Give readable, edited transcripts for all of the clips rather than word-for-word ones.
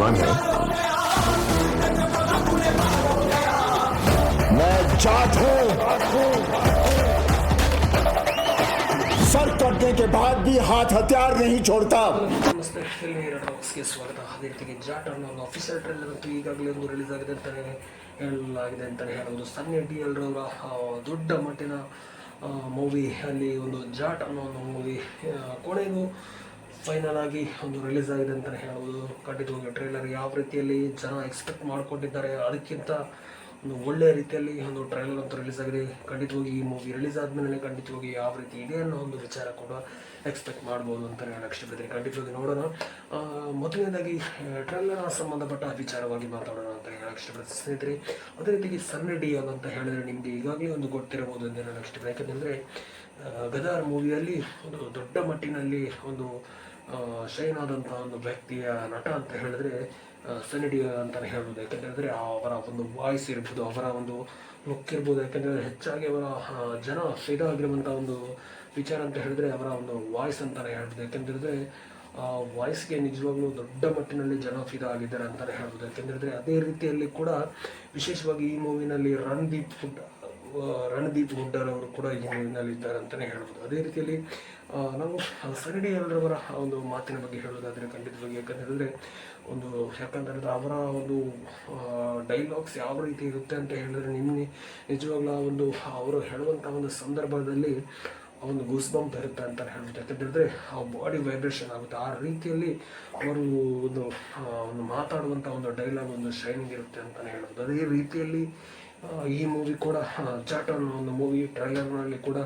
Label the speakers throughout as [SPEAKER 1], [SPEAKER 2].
[SPEAKER 1] कौन है? मैं जाट हूं। सर कटने के बाद भी हाथ हथियार नहीं छोड़ता।
[SPEAKER 2] ನಮಸ್ತೆ, ಟಾಕ್ಸ್ಗೆ ಸ್ವಾಗತ. ಅದೇ ರೀತಿಗೆ ಜಾಟ್ ಅನ್ನೋ ಒಂದು ಅಫಿಷಿಯಲ್ ಟ್ರೈಲರ್ ಅಂತೂ ಈಗಾಗಲೇ ಒಂದು ರಿಲೀಸ್ ಆಗಿದೆ ಅಂತಲೇ ಹೇಳಲಾಗಿದೆ ಅಂತಲೇ ಹೇಳ್ಬೋದು. ಸನ್ನಿ ಡಿ ಎಲ್ರವರ ದೊಡ್ಡ ಮಟ್ಟಿನ ಮೂವಿ ಅಲ್ಲಿ ಒಂದು ಜಾಟ್ ಅನ್ನೋ ಒಂದು ಮೂವಿ ಕೊನೆಗೂ ಫೈನಲ್ ಆಗಿ ಒಂದು ರಿಲೀಸ್ ಆಗಿದೆ ಅಂತಲೇ ಹೇಳ್ಬೋದು. ಖಂಡಿತವಾಗಿ ಟ್ರೈಲರ್ ಯಾವ ರೀತಿಯಲ್ಲಿ ಜನ ಎಕ್ಸ್ಪೆಕ್ಟ್ ಮಾಡ್ಕೊಂಡಿದ್ದಾರೆ ಅದಕ್ಕಿಂತ ಒಂದು ಒಳ್ಳೆಯ ರೀತಿಯಲ್ಲಿ ಒಂದು ಟ್ರೈಲರ್ ಅಂತೂ ರಿಲೀಸ್ ಆಗಿದೆ. ಖಂಡಿತವಾಗಿ ಈ ಮೂವಿ ರಿಲೀಸ್ ಆದಮೇಲೆ ಖಂಡಿತವಾಗಿ ಯಾವ ರೀತಿ ಇದೆ ಅನ್ನೋ ಒಂದು ವಿಚಾರ ಕೂಡ ಎಕ್ಸ್ಪೆಕ್ಟ್ ಮಾಡ್ಬೋದು ಅಂತ ಹೇಳಕ್ಕೆ ಇಷ್ಟಪಡ್ತೀನಿ. ಖಂಡಿತವಾಗಿ ನೋಡೋಣ. ಮೊದಲನೇದಾಗಿ ಟ್ರೈಲರ್ ಸಂಬಂಧಪಟ್ಟ ವಿಚಾರವಾಗಿ ಮಾತಾಡೋಣ ಅಂತ ಹೇಳಕ್ಕೆ ಇಷ್ಟಪಡ್ತೀನಿ ಸ್ನೇಹಿತರೆ. ಅದೇ ರೀತಿಗೆ ಸನ್ನಿ ಡಿ ಎಲ್ ಅಂತ ಹೇಳಿದ್ರೆ ನಿಮಗೆ ಈಗಾಗಲೇ ಒಂದು ಗೊತ್ತಿರಬಹುದು ಅಂತ ಹೇಳಕ್ಕೆ ಇಷ್ಟಪಡ್ತೀನಿ. ಯಾಕಂದರೆ ಗದಾರ್ ಮೂವಿಯಲ್ಲಿ ಒಂದು ದೊಡ್ಡ ಮಟ್ಟಿನಲ್ಲಿ ಒಂದು ಶೈನ್ ಆದಂಥ ಒಂದು ವ್ಯಕ್ತಿಯ ನಟ ಅಂತ ಹೇಳಿದ್ರೆ ಸನ್ನಿ ಡಿ ಎಲ್ ಅಂತಲೇ ಹೇಳ್ಬೋದು. ಯಾಕಂದರೆ ಅವರ ಒಂದು ವಾಯ್ಸ್ ಇರ್ಬೋದು, ಅವರ ಒಂದು ಲುಕ್ ಇರ್ಬೋದು. ಯಾಕಂದರೆ ಹೆಚ್ಚಾಗಿ ಅವರ ಜನ ಫಿದಾ ಆಗಿರುವಂಥ ಒಂದು ವಿಚಾರ ಅಂತ ಹೇಳಿದ್ರೆ ಅವರ ಒಂದು ವಾಯ್ಸ್ ಅಂತಲೇ ಹೇಳ್ಬೋದು. ಯಾಕೆಂದರೆ ವಾಯ್ಸ್ಗೆ ನಿಜವಾಗ್ಲೂ ದೊಡ್ಡ ಮಟ್ಟಿನಲ್ಲಿ ಜನ ಫಿದಾ ಆಗಿದ್ದಾರೆ ಅಂತಲೇ ಹೇಳ್ಬೋದು. ಯಾಕೆಂದರೆ ಅದೇ ರೀತಿಯಲ್ಲಿ ಕೂಡ ವಿಶೇಷವಾಗಿ ಈ ಮೂವಿನಲ್ಲಿ ರಣದೀಪ್ ಹುಡ್ಡರ್ ಅವರು ಕೂಡ ಈ ಮೂವಿನಲ್ಲಿ ಇದ್ದಾರೆ ಅಂತಲೇ ಹೇಳ್ಬೋದು. ಅದೇ ರೀತಿಯಲ್ಲಿ ನಾವು ಸನ್ನಿ ಡಿ ಎಲ್ರವರ ಒಂದು ಮಾತಿನ ಬಗ್ಗೆ ಹೇಳೋದಾದರೆ ಖಂಡಿತವಾಗಿ ಯಾಕಂತೇಳಿದ್ರೆ ಯಾಕಂದರೆ ಅವರ ಒಂದು ಡೈಲಾಗ್ಸ್ ಯಾವ ರೀತಿ ಇರುತ್ತೆ ಅಂತ ಹೇಳಿದ್ರೆ ನಿಮಗೆ ನಿಜವಾಗ್ಲೂ ಒಂದು ಅವರು ಹೇಳುವಂಥ ಒಂದು ಸಂದರ್ಭದಲ್ಲಿ ಒಂದು ಗೂಸ್ ಬಂಪ್ ಇರುತ್ತೆ ಅಂತ ಹೇಳ್ಬೋದು. ಯಾಕಂತೇಳಿದ್ರೆ ಆ ಬಾಡಿ ವೈಬ್ರೇಷನ್ ಆಗುತ್ತೆ. ಆ ರೀತಿಯಲ್ಲಿ ಅವರು ಒಂದು ಮಾತಾಡುವಂಥ ಒಂದು ಡೈಲಾಗ್ ಒಂದು ಶೈನಿಂಗ್ ಇರುತ್ತೆ ಅಂತಲೇ ಹೇಳ್ಬೋದು. ಅದೇ ರೀತಿಯಲ್ಲಿ ಈ ಮೂವಿ ಕೂಡ ಜಾಟ್ ಅನ್ನೋ ಒಂದು ಮೂವಿ ಟ್ರೈಲರ್ನಲ್ಲಿ ಕೂಡ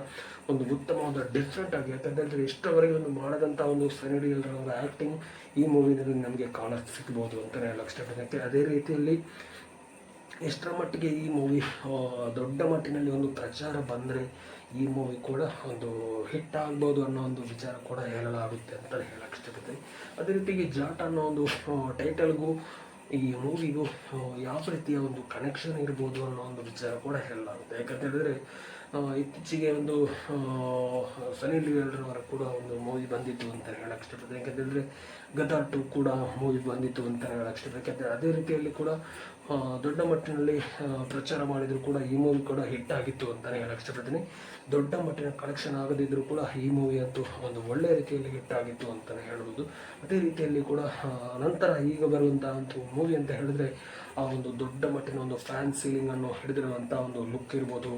[SPEAKER 2] ಒಂದು ಉತ್ತಮವಾದ ಡಿಫ್ರೆಂಟ್ ಆಗಿ, ಯಾಕಂದರೆ ಇಷ್ಟವರೆಗೆ ಒಂದು ಮಾಡದಂಥ ಒಂದು ಸನ್ನಿ ಡಿ ಎಲ್ರವರ ಆ್ಯಕ್ಟಿಂಗ್ ಈ ಮೂವಿನಲ್ಲಿ ನಮಗೆ ಕಾಣಕ್ಕೆ ಸಿಗ್ಬೋದು ಅಂತಲೇ ಹೇಳಕ್ಕೆ ಇಷ್ಟಪಡ್ತೀನಿ. ಅದೇ ರೀತಿಯಲ್ಲಿ ಎಷ್ಟರ ಮಟ್ಟಿಗೆ ಈ ಮೂವಿ ದೊಡ್ಡ ಮಟ್ಟಿನಲ್ಲಿ ಒಂದು ಪ್ರಚಾರ ಬಂದರೆ ಈ ಮೂವಿ ಕೂಡ ಒಂದು ಹಿಟ್ ಆಗ್ಬೋದು ಅನ್ನೋ ಒಂದು ವಿಚಾರ ಕೂಡ ಹೇಳಲಾಗುತ್ತೆ ಅಂತಲೇ ಹೇಳಕ್ಕೆ ಇಷ್ಟಪಡ್ತೀನಿ. ಅದೇ ರೀತಿಗೆ ಜಾಟ್ ಅನ್ನೋ ಒಂದು ಟೈಟಲ್ಗೂ ಈ ಮೂವಿಗೂ ಯಾವ ರೀತಿಯ ಒಂದು ಕನೆಕ್ಷನ್ ಇರ್ಬೋದು ಅನ್ನೋ ಒಂದು ವಿಚಾರ ಕೂಡ ಹೇಳಲಾಗುತ್ತೆ. ಯಾಕಂತೇಳಿದ್ರೆ ಇತ್ತೀಚೆಗೆ ಒಂದು ಸನ್ನಿ ಡಿ ಎಲ್ರವರ ಕೂಡ ಒಂದು ಮೂವಿ ಬಂದಿತ್ತು ಅಂತ ಹೇಳಕ್ಕೆ ಇಷ್ಟಪಡ್ತೀನಿ. ಯಾಕಂತೇಳಿದ್ರೆ ಗದಾರ್ 2 ಕೂಡ ಮೂವಿ ಬಂದಿತ್ತು ಅಂತ ಹೇಳಕ್ಕೆ ಇಷ್ಟಪಡ್ತೀನಿ. ಯಾಕಂದರೆ ಅದೇ ರೀತಿಯಲ್ಲಿ ಕೂಡ ದೊಡ್ಡ ಮಟ್ಟಿನಲ್ಲಿ ಪ್ರಚಾರ ಮಾಡಿದರೂ ಕೂಡ ಈ ಮೂವಿ ಕೂಡ ಹಿಟ್ ಆಗಿತ್ತು ಅಂತಲೇ ಹೇಳಕ್ಕೆ ಇಷ್ಟಪಡ್ತೀನಿ. ದೊಡ್ಡ ಮಟ್ಟಿನ ಕಲೆಕ್ಷನ್ ಆಗದಿದ್ದರೂ ಕೂಡ ಈ ಮೂವಿ ಅಂತೂ ಒಂದು ಒಳ್ಳೆಯ ರೀತಿಯಲ್ಲಿ ಹಿಟ್ ಆಗಿತ್ತು ಅಂತಲೇ ಹೇಳ್ಬೋದು. ಅದೇ ರೀತಿಯಲ್ಲಿ ಕೂಡ ನಂತರ ಈಗ ಬರುವಂಥ ಒಂದು ಮೂವಿ ಅಂತ ಹೇಳಿದ್ರೆ ಆ ಒಂದು ದೊಡ್ಡ ಮಟ್ಟಿನ ಒಂದು ಫ್ಯಾನ್ ಸೀಲಿಂಗನ್ನು ಹಿಡಿದಿರುವಂಥ ಒಂದು ಲುಕ್ ಇರ್ಬೋದು,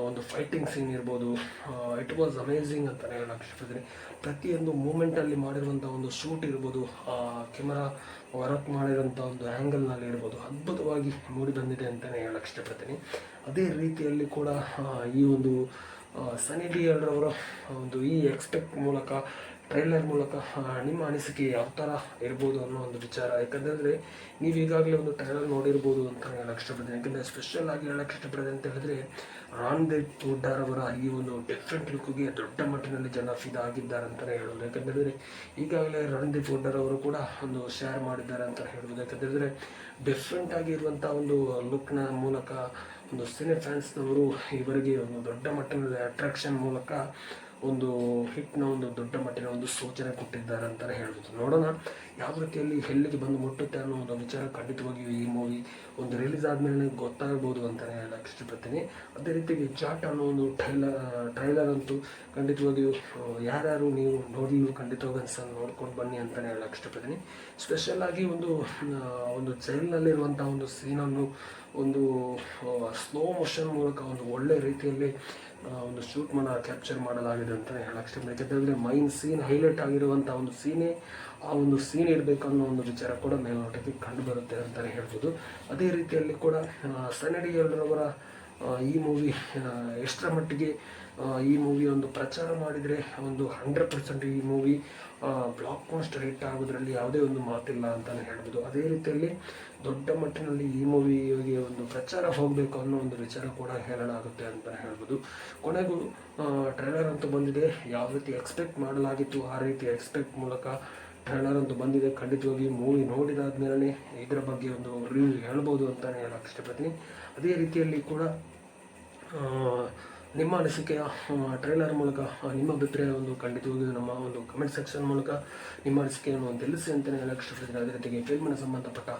[SPEAKER 2] ಒಂದು ಫೈಟಿಂಗ್ ಸೀನ್ ಇರ್ಬೋದು, ಇಟ್ ವಾಸ್ ಅಮೇಝಿಂಗ್ ಅಂತಲೇ ಹೇಳಕ್ಕೆ ಇಷ್ಟಪಡ್ತೀನಿ. ಪ್ರತಿಯೊಂದು ಮೂಮೆಂಟಲ್ಲಿ ಮಾಡಿರುವಂಥ ಒಂದು ಶೂಟ್ ಇರ್ಬೋದು, ಕ್ಯಾಮರಾ ವರ್ಕ್ ಮಾಡಿರೋಂಥ ಒಂದು ಆ್ಯಂಗಲ್ನಲ್ಲಿ ಇರ್ಬೋದು, ಅದ್ಭುತವಾಗಿ ಮೂಡಿ ಬಂದಿದೆ ಅಂತಲೇ ಹೇಳಕ್ಕೆ ಇಷ್ಟಪಡ್ತೀನಿ. ಅದೇ ರೀತಿಯಲ್ಲಿ ಕೂಡ ಈ ಒಂದು ಸನ್ನಿ ಡಿ ಎಲ್ರವರ ಒಂದು ಈ ಟ್ರೈಲರ್ ಮೂಲಕ ನಿಮ್ಮ ಅನಿಸಿಕೆ ಯಾವ ಥರ ಇರ್ಬೋದು ಅನ್ನೋ ಒಂದು ವಿಚಾರ. ಯಾಕಂದರೆ ನೀವು ಈಗಾಗಲೇ ಒಂದು ಟ್ರೈಲರ್ ನೋಡಿರ್ಬೋದು ಅಂತ ಹೇಳಕ್ಕೆ ಇಷ್ಟಪಡ್ತೀನಿ. ಯಾಕಂದರೆ ಸ್ಪೆಷಲ್ ಆಗಿ ಹೇಳಕ್ಕೆ ಇಷ್ಟಪಡೋದು ಅಂತ ಹೇಳಿದ್ರೆ ರಣದೀಪ್ ಹುಡ್ಡರ್ ಅವರ ಈ ಒಂದು ಡಿಫ್ರೆಂಟ್ ಲುಕ್ಗೆ ದೊಡ್ಡ ಮಟ್ಟಿನಲ್ಲಿ ಜನ ಫಿದಾ ಆಗಿದ್ದಾರೆ ಅಂತಲೇ ಹೇಳ್ಬೋದು. ಯಾಕಂದರೆ ಈಗಾಗಲೇ ರಣದೀಪ್ ಹುಡ್ಡರ್ ಅವರು ಕೂಡ ಒಂದು ಶೇರ್ ಮಾಡಿದ್ದಾರೆ ಅಂತ ಹೇಳ್ಬೋದು. ಯಾಕಂದರೆ ಡಿಫ್ರೆಂಟ್ ಆಗಿರುವಂಥ ಒಂದು ಲುಕ್ನ ಮೂಲಕ ಒಂದು ಸಿನೆ ಫ್ಯಾನ್ಸ್ನವರು ಇವರಿಗೆ ಒಂದು ದೊಡ್ಡ ಮಟ್ಟಿನಲ್ಲಿ ಅಟ್ರಾಕ್ಷನ್ ಮೂಲಕ ಒಂದು ಹಿಟ್ನ ಒಂದು ದೊಡ್ಡ ಮಟ್ಟಿನ ಒಂದು ಸೂಚನೆ ಕೊಟ್ಟಿದ್ದಾರೆ ಅಂತಲೇ ಹೇಳ್ಬೋದು. ನೋಡೋಣ ಯಾವ ರೀತಿಯಲ್ಲಿ ಎಲ್ಲಿಗೆ ಬಂದು ಮುಟ್ಟುತ್ತೆ ಅನ್ನೋ ಒಂದು ವಿಚಾರ ಖಂಡಿತವಾಗಿಯೂ ಈ ಮೂವಿ ಒಂದು ರಿಲೀಸ್ ಆದಮೇಲೆ ಗೊತ್ತಾಗ್ಬೋದು ಅಂತಲೇ ಹೇಳಕ್ಕೆ ಇಷ್ಟಪಡ್ತೀನಿ. ಅದೇ ರೀತಿಯಾಗಿ ಜಾಟ್ ಅನ್ನೋ ಒಂದು ಟ್ರೈಲರ್ ಅಂತೂ ಖಂಡಿತವಾಗಿಯೂ ಯಾರ್ಯಾರು ನೀವು ನೋಡಲು ಖಂಡಿತವಾಗಿ ನೋಡ್ಕೊಂಡು ಬನ್ನಿ ಅಂತಲೇ ಹೇಳಕ್ಕೆ ಇಷ್ಟಪಡ್ತೀನಿ. ಸ್ಪೆಷಲಾಗಿ ಒಂದು ಜೈಲಿನಲ್ಲಿರುವಂಥ ಒಂದು ಸೀನನ್ನು ಒಂದು ಸ್ಲೋ ಮೋಷನ್ ಮೂಲಕ ಒಂದು ಒಳ್ಳೆ ರೀತಿಯಲ್ಲಿ ಒಂದು ಕ್ಯಾಪ್ಚರ್ ಮಾಡಲಾಗಿದೆ ಅಂತಲೇ ಹೇಳಕ್ಕೆ ಇಷ್ಟಪಡ್ತೀನಿ. ಯಾಕೆಂದರೆ ಮೈನ್ ಸೀನ್ ಹೈಲೈಟ್ ಆಗಿರುವಂಥ ಒಂದು ಸೀನೇ ಆ ಒಂದು ಸೀನ್ ಇರಬೇಕು ಅನ್ನೋ ಒಂದು ವಿಚಾರ ಕೂಡ ಮೇಲ್ನೋಟಕ್ಕೆ ಕಂಡು ಬರುತ್ತೆ ಅಂತಲೇ ಹೇಳ್ಬೋದು. ಅದೇ ರೀತಿಯಲ್ಲಿ ಕೂಡ ಸನ್ನಿ ಡಿ ಎಲ್ರವರ ಈ ಮೂವಿ ಎಷ್ಟರ ಮಟ್ಟಿಗೆ ಈ ಮೂವಿ ಒಂದು ಪ್ರಚಾರ ಮಾಡಿದರೆ ಒಂದು 100% ಈ ಮೂವಿ ಬ್ಲಾಕ್ ಮಾಸ್ಟರ್ ಹಿಟ್ ಆಗೋದ್ರಲ್ಲಿ ಯಾವುದೇ ಒಂದು ಮಾತಿಲ್ಲ ಅಂತಲೇ ಹೇಳ್ಬೋದು. ಅದೇ ರೀತಿಯಲ್ಲಿ ದೊಡ್ಡ ಮಟ್ಟಿನಲ್ಲಿ ಈ ಮೂವಿಗೆ ಒಂದು ಪ್ರಚಾರ ಹೋಗಬೇಕು ಅನ್ನೋ ಒಂದು ವಿಚಾರ ಕೂಡ ಹೇಳಲಾಗುತ್ತೆ ಅಂತ ಹೇಳ್ಬೋದು. ಕೊನೆಗೂ ಟ್ರೈಲರ್ ಅಂತೂ ಬಂದಿದೆ. ಯಾವ ರೀತಿ ಎಕ್ಸ್ಪೆಕ್ಟ್ ಮಾಡಲಾಗಿತ್ತು ಆ ರೀತಿ ಎಕ್ಸ್ಪೆಕ್ಟ್ ಮೂಲಕ ಟ್ರೈಲರ್ ಅಂತೂ ಬಂದಿದೆ. ಖಂಡಿತವಾಗಿ ಮೂವಿ ನೋಡಿದಾದ್ಮೇಲೆ ಇದರ ಬಗ್ಗೆ ಒಂದು ರಿವ್ಯೂ ಹೇಳ್ಬೋದು ಅಂತಲೇ ಹೇಳಕ್ಕೆ ಇಷ್ಟಪಡ್ತೀನಿ. ಅದೇ ರೀತಿಯಲ್ಲಿ ಕೂಡ ನಿಮ್ಮ ಅನಿಸಿಕೆಯ ಟ್ರೈಲರ್ ಮೂಲಕ ನಿಮ್ಮ ಅಭಿಪ್ರಾಯ ಒಂದು ಖಂಡಿತವಾಗಿಯೂ ನಮ್ಮ ಒಂದು ಕಮೆಂಟ್ ಸೆಕ್ಷನ್ ಮೂಲಕ ನಿಮ್ಮ ಅನಿಸಿಕೆಯನ್ನು ತಿಳಿಸಿ ಅಂತಲೇ ಹೇಳಕ್ಕೆ ಇಷ್ಟಪಡ್ತೀನಿ. ಅದೇ ರೀತಿಗೆ ಫಿಲ್ಮಿನ ಸಂಬಂಧಪಟ್ಟ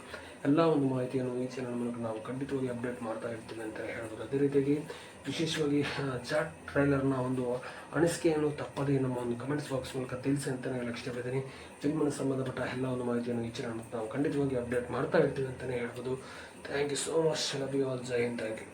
[SPEAKER 2] ಎಲ್ಲ ಒಂದು ಮಾಹಿತಿಯನ್ನು ಈ ಚಾನಲ್ ಮೂಲಕ ನಾವು ಖಂಡಿತವಾಗಿ ಅಪ್ಡೇಟ್ ಮಾಡ್ತಾ ಇರ್ತೀವಿ ಅಂತ ಹೇಳ್ಬೋದು. ಅದೇ ರೀತಿಯಾಗಿ ವಿಶೇಷವಾಗಿ ಚಾಟ್ ಟ್ರೈಲರ್ನ ಒಂದು ಅನಿಸಿಕೆಯನ್ನು ತಪ್ಪದೇ ನಮ್ಮ ಒಂದು ಕಮೆಂಟ್ಸ್ ಬಾಕ್ಸ್ ಮೂಲಕ ತಿಳಿಸಿ ಅಂತಲೇ ಹೇಳಕ್ಕೆ ಇಷ್ಟಪಡ್ತೀನಿ. ಫಿಲ್ಮಿನ ಸಂಬಂಧಪಟ್ಟ ಎಲ್ಲ ಒಂದು ಮಾಹಿತಿಯನ್ನು ಈ ಚಾನಲ್ ನಾವು ಖಂಡಿತವಾಗಿ ಅಪ್ಡೇಟ್ ಮಾಡ್ತಾ ಇರ್ತೀವಿ ಅಂತಲೇ ಹೇಳ್ಬೋದು. Thank you so much. Love you all. ಜೈ ಹಿಂದ್. Thank you.